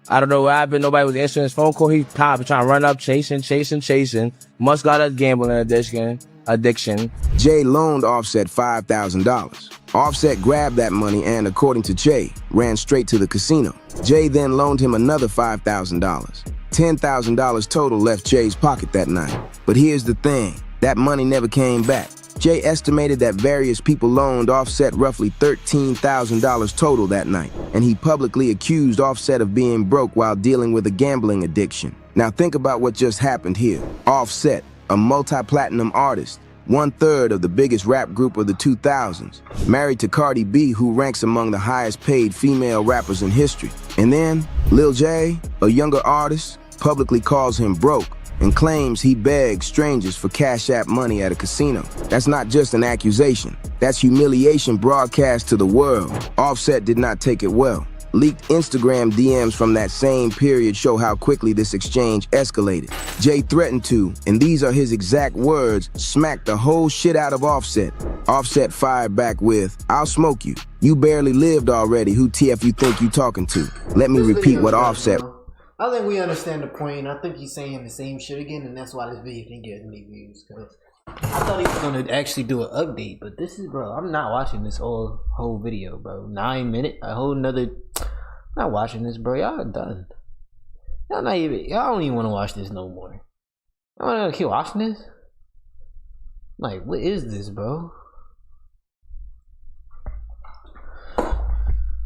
I don't know what happened. Nobody was answering his phone call. He popped, trying to run up, chasing. Must got a gambling addiction. Jay loaned Offset $5,000. Offset grabbed that money and, according to Jay, ran straight to the casino. Jay then loaned him another $5,000. $10,000 total left Jay's pocket that night. But here's the thing. That money never came back. Jay estimated that various people loaned Offset roughly $13,000 total that night, and he publicly accused Offset of being broke while dealing with a gambling addiction. Now think about what just happened here. Offset, a multi-platinum artist, 1/3 of the biggest rap group of the 2000s, married to Cardi B, who ranks among the highest paid female rappers in history. And then LIL TJAY, a younger artist, publicly calls him broke and claims he begs strangers for Cash App money at a casino. That's not just an accusation. That's humiliation broadcast to the world. Offset did not take it well. Leaked Instagram DMs from that same period show how quickly this exchange escalated. Jay threatened to, and these are his exact words, smack the whole shit out of Offset. Offset fired back with, I'll smoke you. You barely lived already. Who TF you think you talking to? Let me repeat what Offset... I think we understand the point. I think he's saying the same shit again, and that's why this video didn't get any views. Cause I thought he was gonna actually do an update, but this is, bro. I'm not watching this whole video, bro. 9 minutes, a whole nother. Not watching this, bro. Y'all done. Y'all not even. Y'all don't even want to watch this no more. Y'all want to keep watching this? Like, what is this, bro?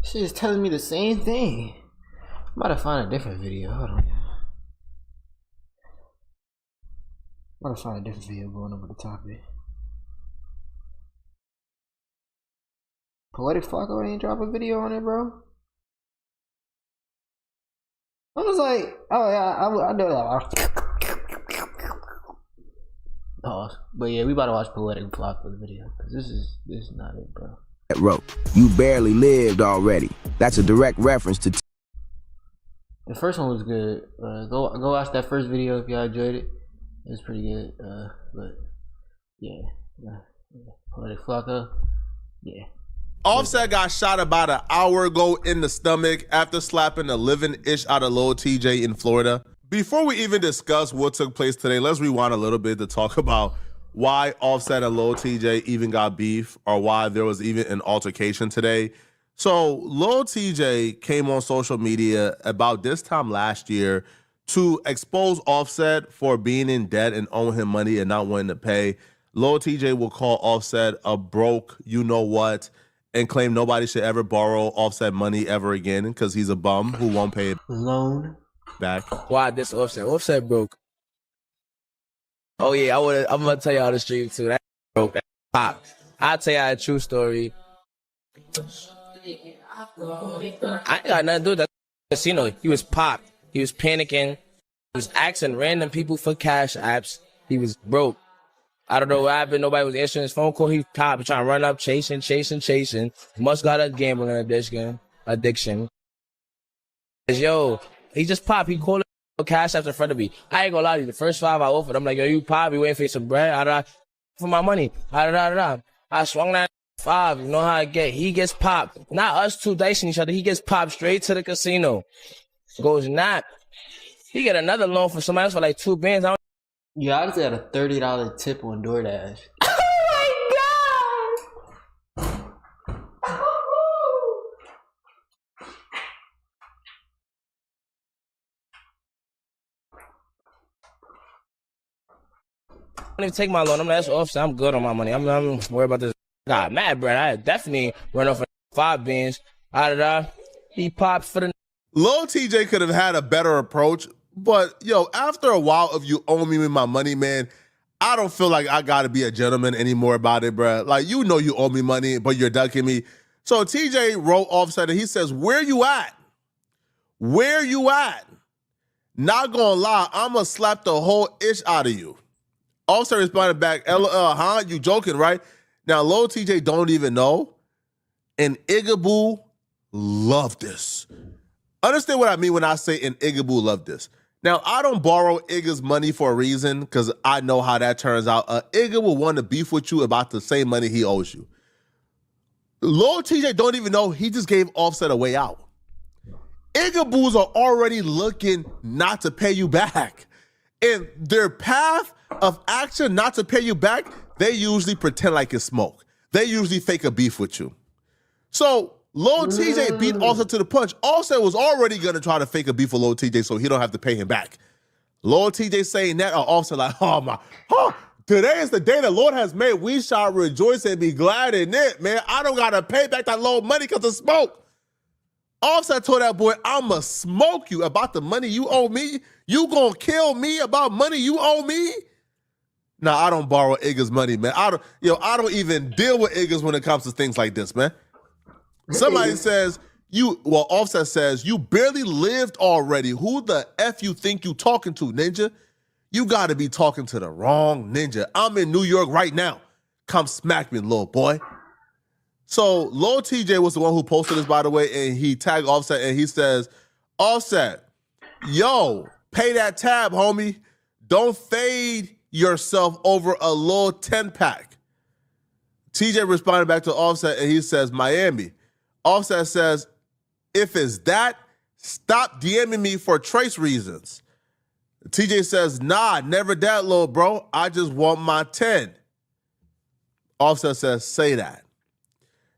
Shit is telling me the same thing. I'm about to find a different video. Hold on, yeah. I'm about to find a different video going over the topic. Poetic Flacco ain't drop a video on it, bro. I was like, oh yeah, I know that. Oh, but yeah, we about to watch Poetic Flacco's video because this is not it, bro. Wrote, you barely lived already. That's a direct reference to. The first one was good. Go watch that first video if y'all enjoyed it. It was pretty good. But yeah. Poetic Flacco. Yeah. Offset got shot about an hour ago in the stomach after slapping the living ish out of LIL TJay in Florida. Before we even discuss what took place today, let's rewind a little bit to talk about why Offset and LIL TJay even got beef, or why there was even an altercation today. So LIL TJay came on social media about this time last year to expose Offset for being in debt and owing him money and not wanting to pay. LIL TJay will call Offset a broke you-know-what and claim nobody should ever borrow Offset money ever again because he's a bum who won't pay it loan back. Why this Offset? Offset broke. Oh yeah, I'm gonna tell y'all the stream too. That broke. That pop. I'll tell y'all a true story. I ain't got nothing to do with that casino. He was popped. He was panicking. He was asking random people for cash apps. He was broke. I don't know what happened. Nobody was answering his phone call. He popped, trying to run up, chasing. Must got a gambling addiction. Yo, he just popped. He called cash apps in front of me. I ain't gonna lie to you. The first 5 I offered, I'm like, yo, you pop. You waiting for some bread? For my money. I swung that 5. You know how it get. He gets popped. Not us two dicing each other. He gets popped straight to the casino. Goes nap. He get another loan from somebody else for like 2 bands. Yeah, I just got a $30 tip on DoorDash. I don't even take my loan. I'm like, that's Offset. I'm good on my money. I'm worried about this. Got mad, bro. I definitely run off for 5 bands. Out of that, he pops for the. Lil TJ could have had a better approach, but yo, after a while of you owe me my money, man, I don't feel like I gotta be a gentleman anymore about it, bro. Like, you know you owe me money, but you're ducking me. So TJ wrote Offset and he says, "Where you at? Where you at? Not gonna lie, I'ma slap the whole ish out of you." Offset responded back, huh? You joking, right? Now, Lil TJ don't even know, and Igaboo loved this. Understand what I mean when I say an Igaboo loved this. Now, I don't borrow Igga's money for a reason because I know how that turns out. Igga will want to beef with you about the same money he owes you. Lil TJ don't even know he just gave Offset a way out. Igaboos are already looking not to pay you back. And their path of action not to pay you back, they usually pretend like it's smoke. They usually fake a beef with you. So Lil TJ beat Offset to the punch. Offset was already going to try to fake a beef with Lil TJ so he don't have to pay him back. Lil TJ saying that, or Offset like, today is the day the Lord has made. We shall rejoice and be glad in it, man. I don't got to pay back that low money because of smoke. Offset told that boy, I'ma smoke you about the money you owe me. You gonna kill me about money you owe me? Nah, I don't borrow Igga's money, man. I don't even deal with Iggas when it comes to things like this, man. Somebody says, Offset says, you barely lived already. Who the F you think you talking to, ninja? You gotta be talking to the wrong ninja. I'm in New York right now. Come smack me, little boy. So Lil TJ was the one who posted this, by the way, and he tagged Offset and he says, Offset, yo, pay that tab, homie. Don't fade yourself over a little 10-pack. TJ responded back to Offset and he says, Miami. Offset says, if it's that, stop DMing me for trace reasons. TJ says, nah, never that, little bro. I just want my 10. Offset says, say that.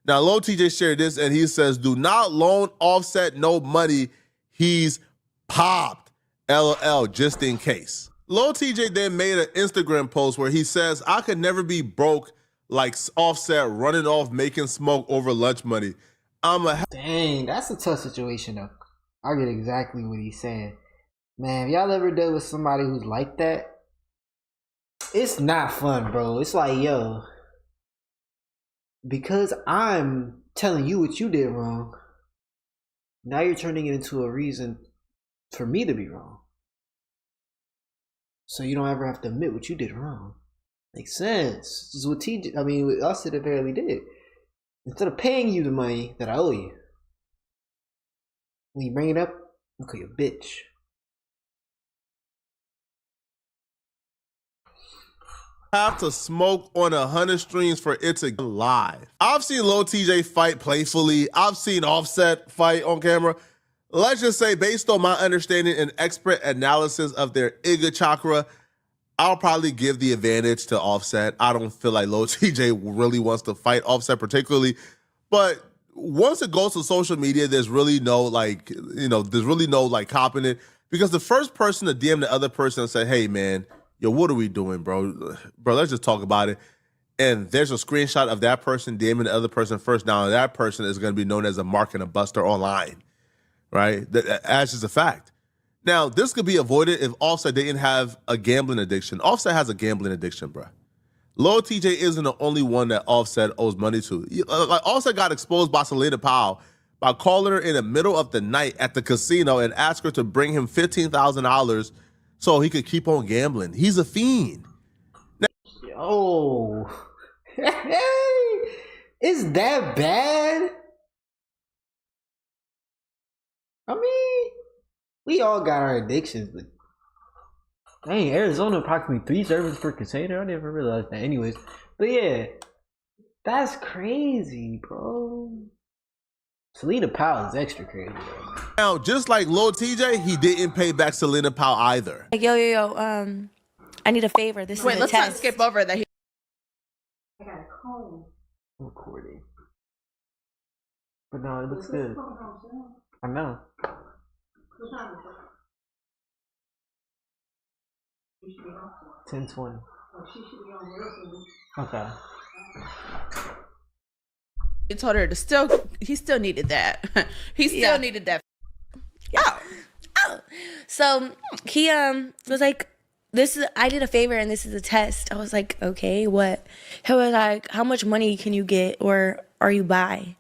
Now, Lil TJ shared this, and he says, do not loan Offset no money. He's popped. LOL, just in case. Lil TJ then made an Instagram post where he says, I could never be broke like Offset running off making smoke over lunch money. Dang, that's a tough situation, though. I get exactly what he's saying. Man, if y'all ever dealt with somebody who's like that, it's not fun, bro. It's like, yo, because I'm telling you what you did wrong, now you're turning it into a reason for me to be wrong. So you don't ever have to admit what you did wrong. Makes sense. This is what Offset apparently did. Instead of paying you the money that I owe you, when you bring it up, I'll call you a bitch. Have to smoke on 100 streams for it to go live. I've seen Lil TJ fight playfully. I've seen Offset fight on camera. Let's just say, based on my understanding and expert analysis of their Igga chakra, I'll probably give the advantage to Offset. I don't feel like Lil TJ really wants to fight Offset particularly, but once it goes to social media, there's really no copping it, because the first person to DM the other person and say, hey man, yo, what are we doing, bro? Bro, let's just talk about it. And there's a screenshot of that person DMing the other person first. Now that person is going to be known as a mark and a buster online, right? That's just a fact. Now, this could be avoided if Offset didn't have a gambling addiction. Offset has a gambling addiction, bro. Lil TJ isn't the only one that Offset owes money to. Like, Offset got exposed by Selena Powell by calling her in the middle of the night at the casino and asked her to bring him $15,000 so he could keep on gambling. He's a fiend. Yo. Is that bad? I mean, we all got our addictions, but dang, Arizona approximately 3 servers per container. I never realized that. Anyways, but yeah, That's crazy, bro. Selena Powell is extra crazy, bro. Now, just like Lil TJ, he didn't pay back Selena Powell either. Like, yo, I need a favor. This is a let's test. not skip over that. I got a comb. Recording. But no, it looks good. I know. 10:20. Okay. He told her to he still needed that. He still needed that. Yeah. Oh. So he was like, I did a favor and this is a test. I was like, okay, what? He was like, how much money can you get or are you by?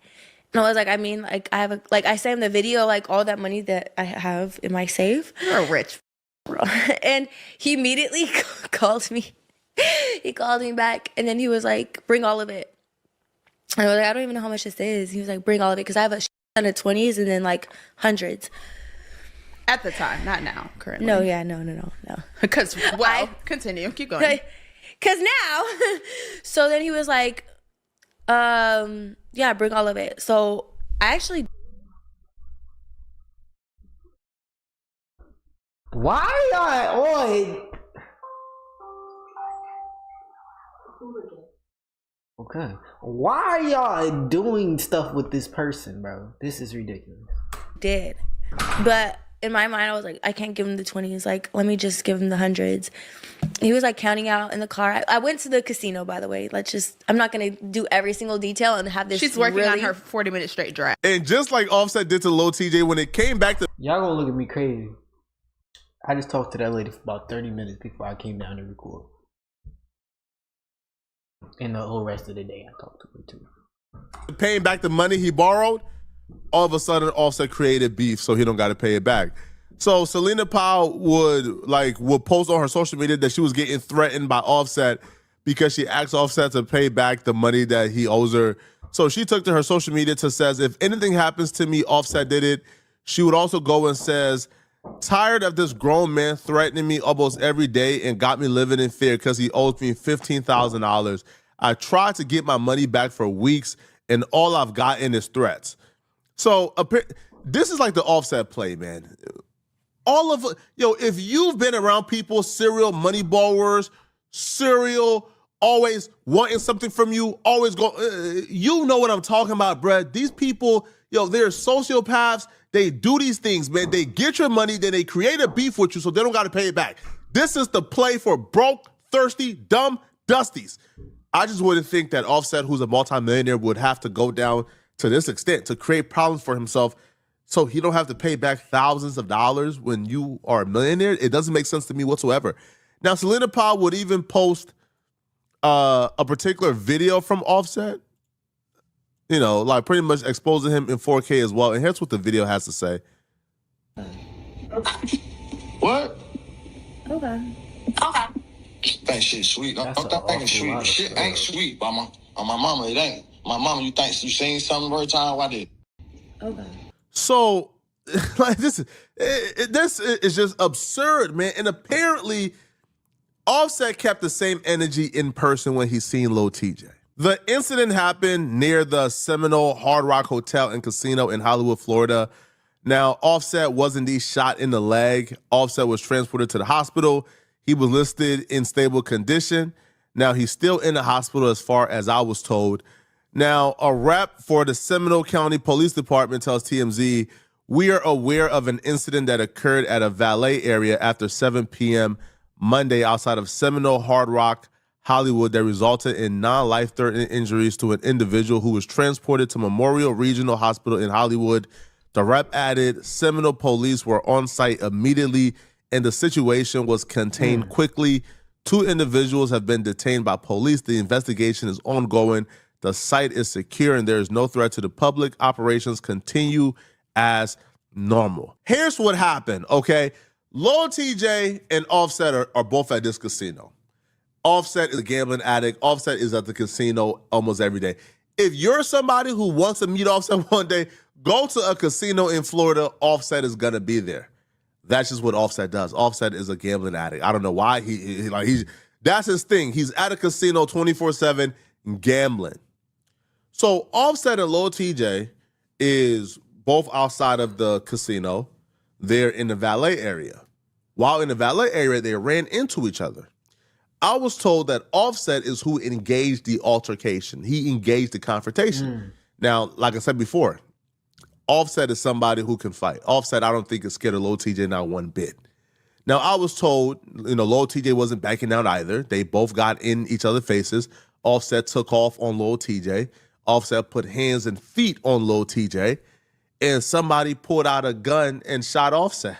And I was like, I mean, like I have I sent him the video, like all that money that I have in my safe. You're rich. And he immediately called me. He called me back and then he was like, bring all of it. And I was like, I don't even know how much this is. He was like, bring all of it because I have a ton of 20s and then like hundreds. At the time, not now, currently. No, yeah, no. Because, continue. Keep going. Because now, so then he was like, yeah, bring all of it. So I actually. Why y'all on? Okay. Why y'all doing stuff with this person, bro? This is ridiculous. Did. But in my mind, I was like, I can't give him the 20s. Like, let me just give him the hundreds. He was like counting out in the car. I went to the casino, by the way. I'm not going to do every single detail and have this. She's working on her 40-minute straight drive. And just like Offset did to Lil TJ, when it came back to. Y'all gonna look at me crazy. I just talked to that lady for about 30 minutes before I came down to record. And the whole rest of the day, I talked to her too. Paying back the money he borrowed, all of a sudden Offset created beef, so he don't got to pay it back. So Selena Powell would post on her social media that she was getting threatened by Offset because she asked Offset to pay back the money that he owes her. So she took to her social media to says, if anything happens to me, Offset did it. She would also go and says, tired of this grown man threatening me almost every day and got me living in fear because he owes me $15,000. I tried to get my money back for weeks and all I've gotten is threats. So this is like the Offset play, man. If you've been around people, serial money borrowers, always wanting something from you, always go, you know what I'm talking about, bruh. These people, they're sociopaths. They do these things, man. They get your money, then they create a beef with you so they don't got to pay it back. This is the play for broke, thirsty, dumb dusties. I just wouldn't think that Offset, who's a multimillionaire, would have to go down to this extent to create problems for himself so he don't have to pay back thousands of dollars when you are a millionaire. It doesn't make sense to me whatsoever. Now, Selena Powell would even post a particular video from Offset, like pretty much exposing him in 4K as well. And here's what the video has to say. What? Okay. Think shit sweet. Don't think sweet. Shit ain't sweet, mama. On my mama, it ain't. My mama, you think you seen something every time? Why did? Okay. So, this is just absurd, man. And apparently, Offset kept the same energy in person when he seen Lil TJ. The incident happened near the Seminole Hard Rock Hotel and Casino in Hollywood, Florida. Now, Offset was indeed shot in the leg. Offset was transported to the hospital. He was listed in stable condition. Now, he's still in the hospital as far as I was told. Now, a rep for the Seminole County Police Department tells TMZ, we are aware of an incident that occurred at a valet area after 7 p.m. Monday outside of Seminole Hard Rock, Hollywood, that resulted in non-life-threatening injuries to an individual who was transported to Memorial Regional Hospital in Hollywood. The rep added Seminole police were on site immediately and the situation was contained quickly. 2 individuals have been detained by police. The investigation is ongoing. The site is secure and there is no threat to the public. Operations continue as normal. Here's what happened, okay? Lil TJ and Offset are both at this casino. Offset is a gambling addict. Offset is at the casino almost every day. If you're somebody who wants to meet Offset one day, go to a casino in Florida. Offset is gonna be there. That's just what Offset does. Offset is a gambling addict. I don't know why he's that's his thing. He's at a casino 24/7 gambling. So Offset and Lil TJ is both outside of the casino. They're in the valet area. While in the valet area, they ran into each other. I was told that Offset is who engaged the altercation. He engaged the confrontation. Now, like I said before, Offset is somebody who can fight. Offset, I don't think is scared of Lil TJ not one bit. Now, I was told, Lil TJ wasn't backing down either. They both got in each other's faces. Offset took off on Lil TJ. Offset put hands and feet on Lil TJ. And somebody pulled out a gun and shot Offset.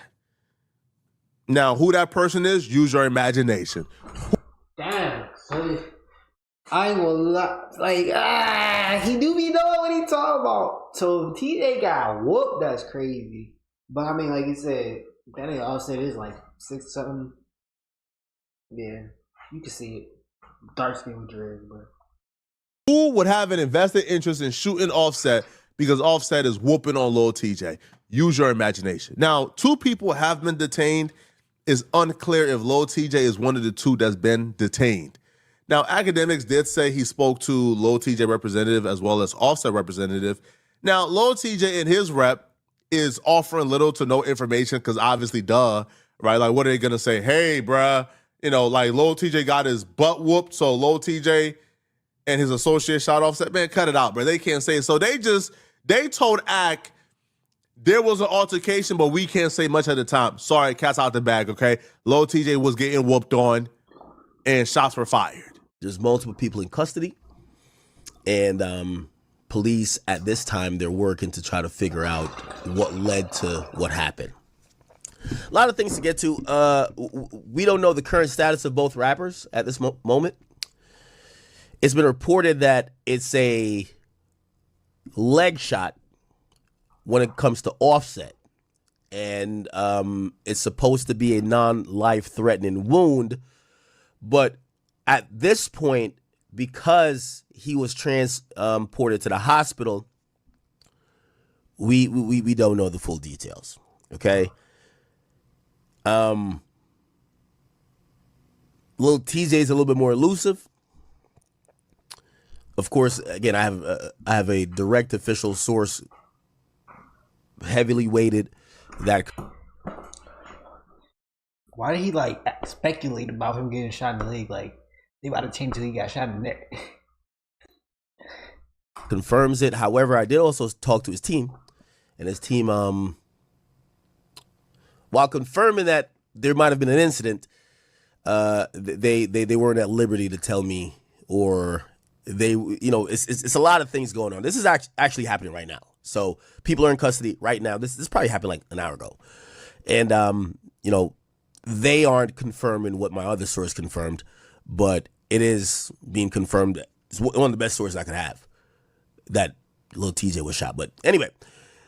Now, who that person is, use your imagination. Damn, so I ain't gonna lie. Like, he do be knowing what he talking about. So if TJ got whooped, that's crazy. But I mean, like you said, that nigga Offset is like 6 something. Yeah, you can see it. Dark skin with dreads, but Who would have an invested interest in shooting Offset because Offset is whooping on Lil TJ? Use your imagination. Now, 2 people have been detained. It's unclear if Lil TJ is one of the 2 that's been detained. Now, academics did say he spoke to Lil TJ representative as well as Offset representative. Now, Lil TJ in his rep is offering little to no information because obviously, duh, right? Like, what are they going to say? Hey, bruh, like Lil TJ got his butt whooped, so Lil TJ and his associate shot Offset. Man, cut it out, bro. They can't say it. So they told Ack there was an altercation, but we can't say much at the time. Sorry, cat's out the bag, okay? Lil TJ was getting whooped on and shots were fired. There's multiple people in custody, and police at this time, they're working to try to figure out what led to what happened. A lot of things to get to. We don't know the current status of both rappers at this moment. It's been reported that it's a leg shot when it comes to Offset, and it's supposed to be a non-life-threatening wound, but at this point, because he was transported to the hospital, we don't know the full details. Okay. Lil TJ is a little bit more elusive. Of course, again, I have a direct official source, heavily weighted, that. why did he like speculate about him getting shot in the leg? Like, they about to change till he got shot in the neck. Confirms it. However, I did also talk to his team, and his team, while confirming that there might have been an incident, they weren't at liberty to tell me, or they, it's a lot of things going on. This is actually happening right now. So people are in custody right now. This probably happened like an hour ago, and they aren't confirming what my other source confirmed, but it is being confirmed. It's one of the best sources I could have, that Lil TJ was shot. But anyway,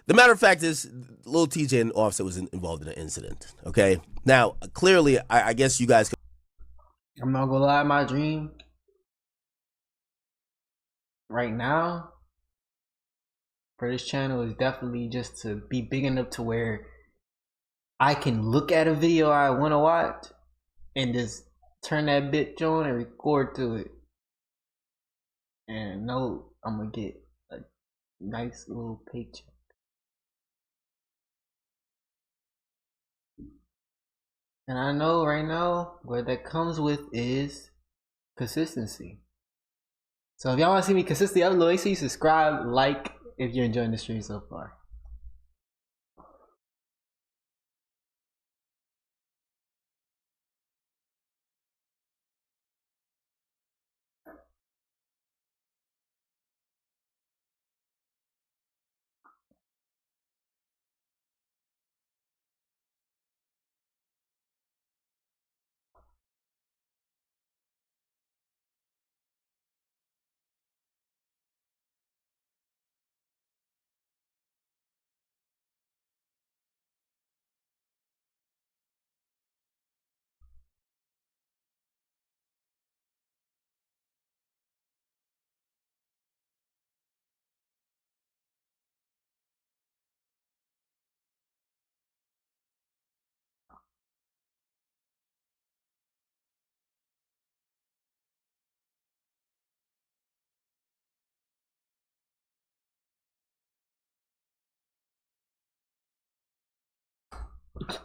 the matter of fact is, Lil TJ and Offset was involved in an incident. Okay, now clearly, I guess you guys. I'm not gonna lie, my dream right now for this channel is definitely just to be big enough to where I can look at a video I want to watch and just turn that bitch on and record to it, and know I'm gonna get a nice little paycheck. And I know right now what that comes with is consistency. So if y'all want to see me consistently upload, make sure you subscribe, like if you're enjoying the stream so far.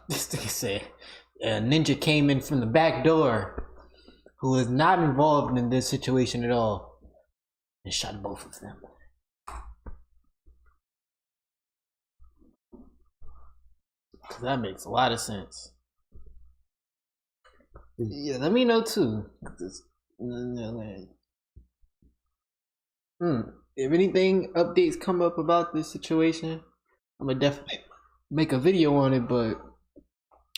This thing said a ninja came in from the back door who was not involved in this situation at all and shot both of them. That makes a lot of sense. Yeah, let me know too. If anything updates come up about this situation, I'm gonna definitely make a video on it. But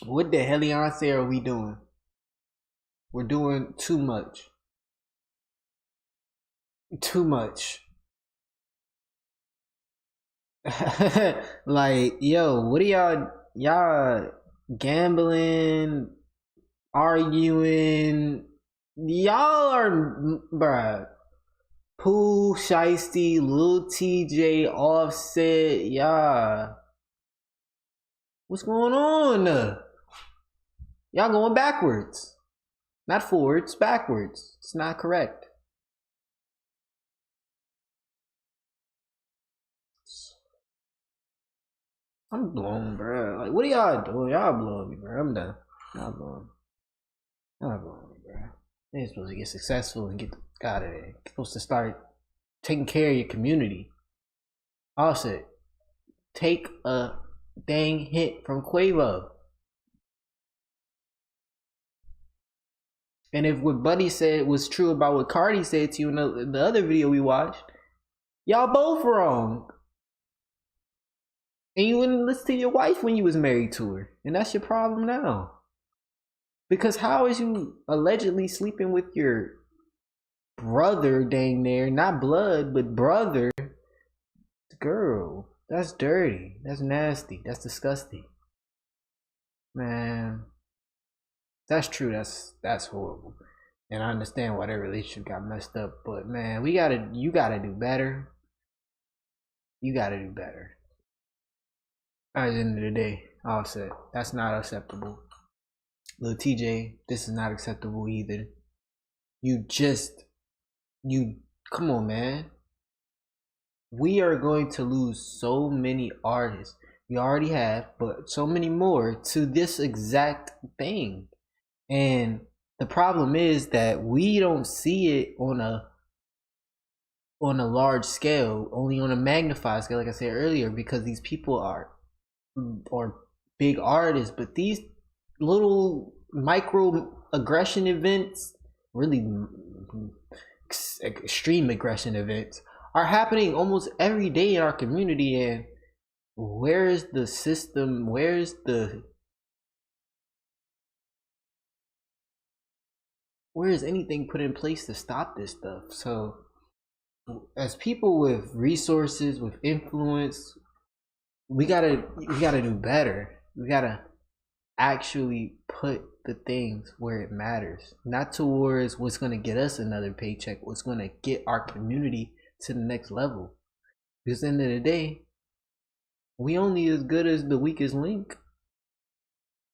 what the hell, Beyonce, are we doing? We're doing too much. Too much. Like, yo, what are y'all gambling, arguing? Y'all are, bruh. Pooh, Shiesty, Lil TJay, Offset, yeah. What's going on? Y'all going backwards. Not forwards, backwards. It's not correct. I'm blown, bro. Like, what are y'all doing? Y'all blowing me, bro. I'm done. Y'all blowing me, bro. They're supposed to get successful and get out of there. You're supposed to start taking care of your community. Also, take a dang hit from Quavo. And if what Buddy said was true about what Cardi said to you in the other video we watched, y'all both wrong. And you wouldn't listen to your wife when you was married to her. And that's your problem now. Because how is you allegedly sleeping with your brother dang there, not blood, but brother? Girl, that's dirty. That's nasty. That's disgusting. Man, that's true. That's horrible. And I understand why their relationship got messed up. But man, you gotta do better. You gotta do better. At the end of the day, Offset, that's not acceptable. Lil TJay, this is not acceptable either. Come on, man. We are going to lose so many artists. We already have, but so many more to this exact thing. And the problem is that we don't see it on a large scale, only on a magnified scale, like I said earlier, because these people are big artists, but these little micro aggression events, really extreme aggression events, are happening almost every day in our community. And where is the system? Where is anything put in place to stop this stuff? So as people with resources, with influence, we gotta do better. We gotta actually put the things where it matters, not towards what's gonna get us another paycheck, what's gonna get our community to the next level. Because at the end of the day, we only as good as the weakest link.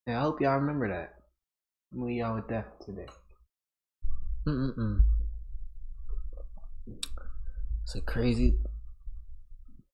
And I hope y'all remember that. I'm leave y'all with that today. It's a crazy